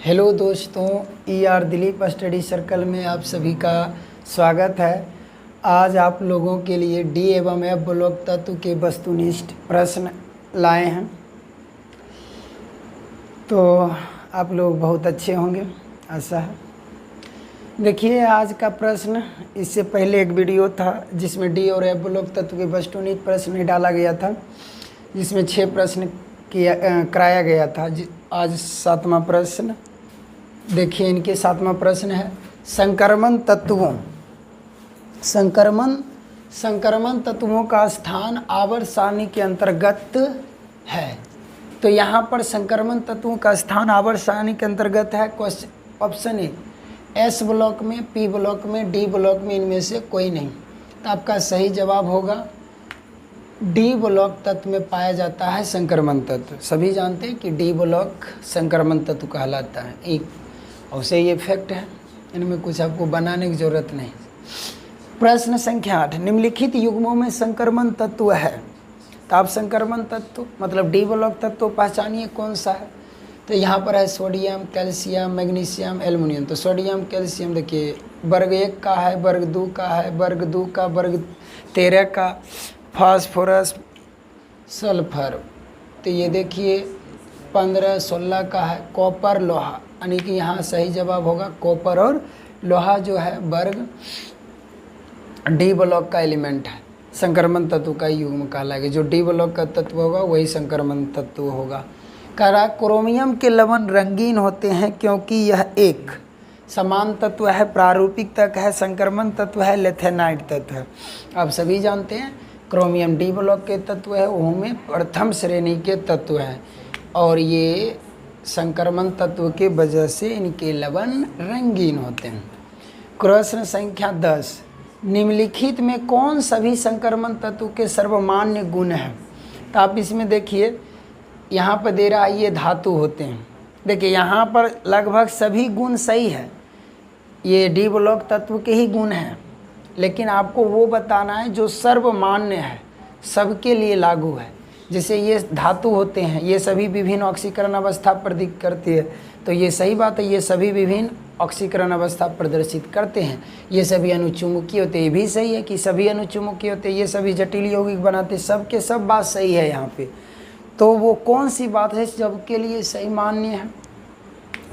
Hello दोस्तों, ER Dilip study circle में आप सभी का स्वागत है। आज आप लोगों के लिए डी एवं एफ ब्लॉक तत्व के वस्तुनिष्ठ प्रश्न लाए हैं। तो आप लोग बहुत अच्छे होंगे, आशा है। देखिए, आज का प्रश्न, इससे पहले एक वीडियो था जिसमें डी और एफ ब्लॉक तत्व के वस्तुनिष्ठ प्रश्न डाला गया था, जिसमें 6 प्रश्न कराया गया था। आज 7वां प्रश्न देखिए, इनके 7वां प्रश्न है संक्रमण तत्वों। संक्रमण तत्वों का स्थान आवर्त सारणी के अंतर्गत है। तो यहाँ पर संक्रमण तत्वों का स्थान आवर्त सारणी के अंतर्गत है। ऑप्शन ए, एस ब्लॉक में, पी ब्लॉक में, डी ब्लॉक में, इनमें से कोई नहीं। तो आपका सही जवाब होगा डी ब्लॉक तत्व में पाया जाता है संक्रमण तत्व। सभी जानते हैं कि डी ब्लॉक संक्रमण तत्व कहलाता है। एक और सही ये फैक्ट है, इनमें कुछ आपको बनाने की जरूरत नहीं। प्रश्न संख्या 8, निम्नलिखित युग्मों में संक्रमण तत्व है। तो आप संक्रमण तत्व मतलब डी ब्लॉक तत्व पहचानिए कौन सा है। तो यहाँ पर है सोडियम, कैल्शियम, मैग्नीशियम, एल्युमिनियम। तो सोडियम, कैल्शियम देखिए वर्ग 1 का है, वर्ग 2 का है, वर्ग 2 का, वर्ग 13 का, फास्फोरस, सल्फर। तो ये देखिए 15, 16 का है। कॉपर, लोहा, यानी कि यहाँ सही जवाब होगा कॉपर और लोहा जो है वर्ग डी ब्लॉक का एलिमेंट है। संक्रमण तत्व का युग्म कहलाएगा। जो डी ब्लॉक का तत्व होगा वही संक्रमण तत्व होगा। करा क्रोमियम के लवण रंगीन होते हैं क्योंकि यह एक समान तत्व है, प्रारूपिक तत्व है, संक्रमण तत्व है, लेथेनाइट तत्व है। आप सभी जानते हैं क्रोमियम डी ब्लॉक के तत्व है, उनमें प्रथम श्रेणी के तत्व हैं और ये संक्रमण तत्व के वजह से इनके लवण रंगीन होते हैं। प्रश्न संख्या 10, निम्नलिखित में कौन सभी संक्रमण तत्व के सर्वमान्य गुण हैं। तो आप इसमें देखिए, यहाँ पर दे रहा है ये धातु होते हैं। देखिए यहाँ पर लगभग सभी गुण सही है, ये डी ब्लॉक तत्व के ही गुण हैं, लेकिन आपको वो बताना है जो सर्वमान्य है, सबके लिए लागू है। जैसे ये धातु होते हैं, ये सभी विभिन्न ऑक्सीकरण अवस्था प्रदर्शित करती है। तो ये सही बात है, ये सभी विभिन्न ऑक्सीकरण अवस्था प्रदर्शित करते हैं। ये सभी अनुचुंबकीय होते हैं, ये भी सही है कि सभी अनुचुंबकीय होते हैं। ये सभी जटिल यौगिक बनाते, सब के सब बात सही है यहाँ पे। तो वो कौन सी बात है सबके लिए सही मान्य है?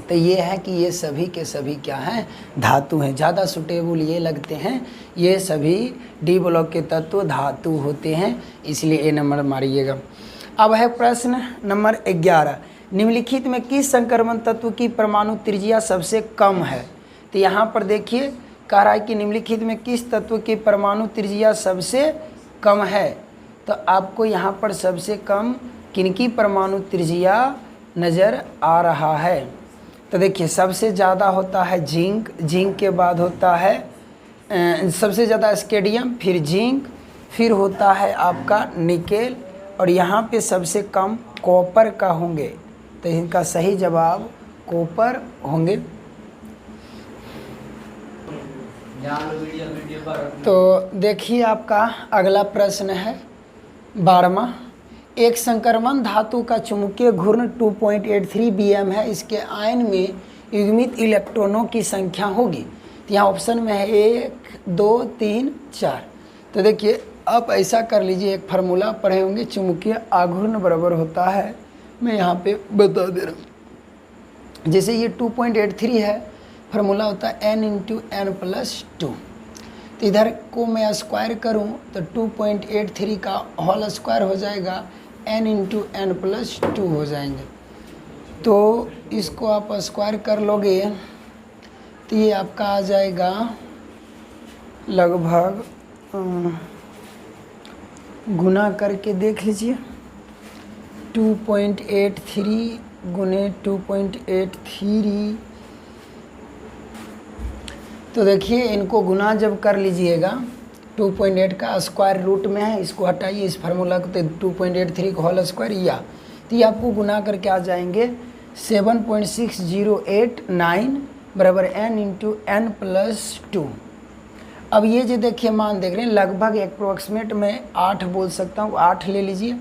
तो ये है कि ये सभी के सभी क्या हैं, धातु हैं। ज़्यादा सुटेबल ये लगते हैं, ये सभी डी ब्लॉक के तत्व धातु होते हैं, इसलिए ए नंबर मारिएगा। अब है प्रश्न नंबर 11, निम्नलिखित में किस संक्रमण तत्व की परमाणु त्रिज्या सबसे कम है। तो यहाँ पर देखिए कह रहा है कि निम्नलिखित में किस तत्व की परमाणु त्रिज्या सबसे कम है। तो आपको यहाँ पर सबसे कम किनकी परमाणु त्रिज्या नज़र आ रहा है। तो देखिए सबसे ज़्यादा होता है जिंक, जिंक के बाद होता है सबसे ज़्यादा स्केडियम, फिर जिंक, फिर होता है आपका निकेल, और यहाँ पे सबसे कम कॉपर का होंगे। तो इनका सही जवाब कॉपर होंगे। तो देखिए आपका अगला प्रश्न है 12वां, एक संक्रमण धातु का चुंबकीय घूर्ण 2.83 bm है, इसके आयन में युग्मित इलेक्ट्रॉनों की संख्या होगी। तो यहाँ ऑप्शन में है 1, 2, 3, 4। तो देखिए आप ऐसा कर लीजिए, एक फार्मूला पढ़े होंगे, चुंबकीय आघूर्ण बराबर होता है, मैं यहाँ पे बता दे रहा हूँ। जैसे ये 2.83 है, फार्मूला होता है n × n+2। तो इधर को मैं स्क्वायर करूँ तो 2.83 का होल स्क्वायर हो जाएगा, n × n+2 हो जाएंगे। तो इसको आप स्क्वायर कर लोगे तो ये आपका आ जाएगा लगभग, गुना करके देख लीजिए, 2.83 गुने 2.83। तो देखिए इनको गुना जब कर लीजिएगा, 2.8 का स्क्वायर रूट में है, इसको हटाइए इस फार्मूला को, तो 2.83 का होल स्क्वायर या, तो ये आपको गुना करके आ जाएंगे 7.6089 बराबर n × n+2। अब ये जो देखिए मान देख रहे हैं, लगभग अप्रोक्सीमेट में 8 बोल सकता हूँ, 8 ले लीजिए,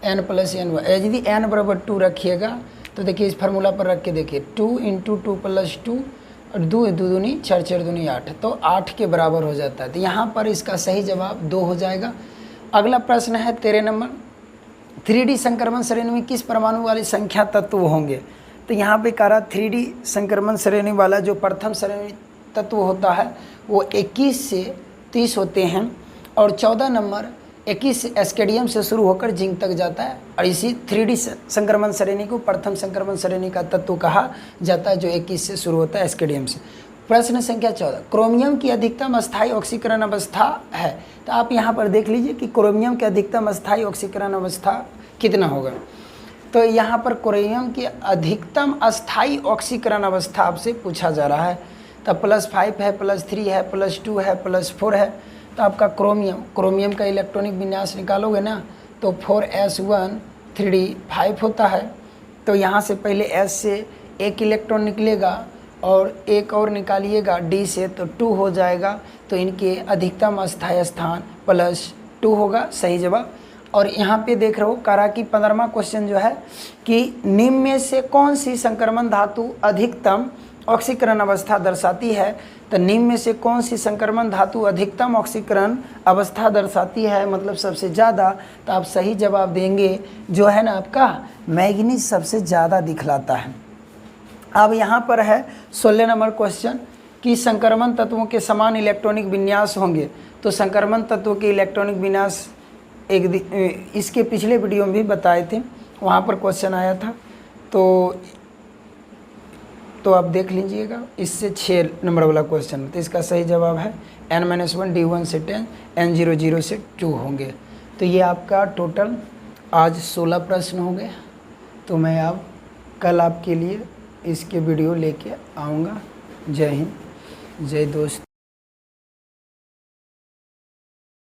n + n। यदि n बराबर 2 रखिएगा तो देखिए इस फार्मूला पर रख के देखिए 2 × 2 + 2 और 2 दूनी 4 4 दूनी 8, तो 8 के बराबर हो जाता है। तो यहाँ पर इसका सही जवाब 2 हो जाएगा। अगला प्रश्न है 13 नंबर, 3D संक्रमण श्रेणी में किस परमाणु वाली संख्या तत्व होंगे। तो यहाँ पे कह रहा 3D संक्रमण श्रेणी वाला जो प्रथम श्रेणी तत्व होता है वो 21 से 30 होते हैं, और 14 नंबर 21 एस्केडियम से शुरू होकर जिंक तक जाता है, और इसी 3D संक्रमण श्रेणी को प्रथम संक्रमण श्रेणी का तत्व कहा जाता है जो 21 से शुरू होता है एस्केडियम से। प्रश्न संख्या 14, क्रोमियम की अधिकतम अस्थायी ऑक्सीकरण अवस्था है। तो आप यहाँ पर देख लीजिए कि क्रोमियम की अधिकतम अस्थायी ऑक्सीकरण अवस्था कितना होगा। तो यहाँ पर क्रोमियम की अधिकतम अस्थायी ऑक्सीकरण अवस्था आपसे पूछा जा रहा है। तो +5 है, +3 है, +2 है, +4 है। तो आपका क्रोमियम का इलेक्ट्रॉनिक विन्यास निकालोगे ना तो 4s1 3d5 होता है। तो यहाँ से पहले s से एक इलेक्ट्रॉन निकलेगा और एक और निकालिएगा d से, तो 2 हो जाएगा। तो इनके अधिकतम अस्थायी स्थान +2 होगा सही जवाब। और यहाँ पे देख रहे हो करा कि 15वां क्वेश्चन जो है कि निम्न में से कौन सी संक्रमण धातु अधिकतम ऑक्सीकरण अवस्था दर्शाती है। तो निम्न में से कौन सी संक्रमण धातु अधिकतम ऑक्सीकरण अवस्था दर्शाती है, मतलब सबसे ज़्यादा। तो आप सही जवाब देंगे जो है ना आपका मैग्नीज सबसे ज़्यादा दिखलाता है। अब यहाँ पर है 16 नंबर क्वेश्चन कि संक्रमण तत्वों के समान इलेक्ट्रॉनिक विन्यास होंगे। तो संक्रमण तत्वों के इलेक्ट्रॉनिक विन्यास इसके पिछले वीडियो में भी बताए थे, वहाँ पर क्वेश्चन आया था। तो आप देख लीजिएगा, इससे 6 नंबर वाला क्वेश्चन। तो इसका सही जवाब है n-1 D1 से 10 n00 से 2 होंगे। तो ये आपका टोटल आज 16 प्रश्न हो गए। तो मैं अब कल आपके लिए इसके वीडियो लेके आऊँगा। जय हिंद, जय दोस्त।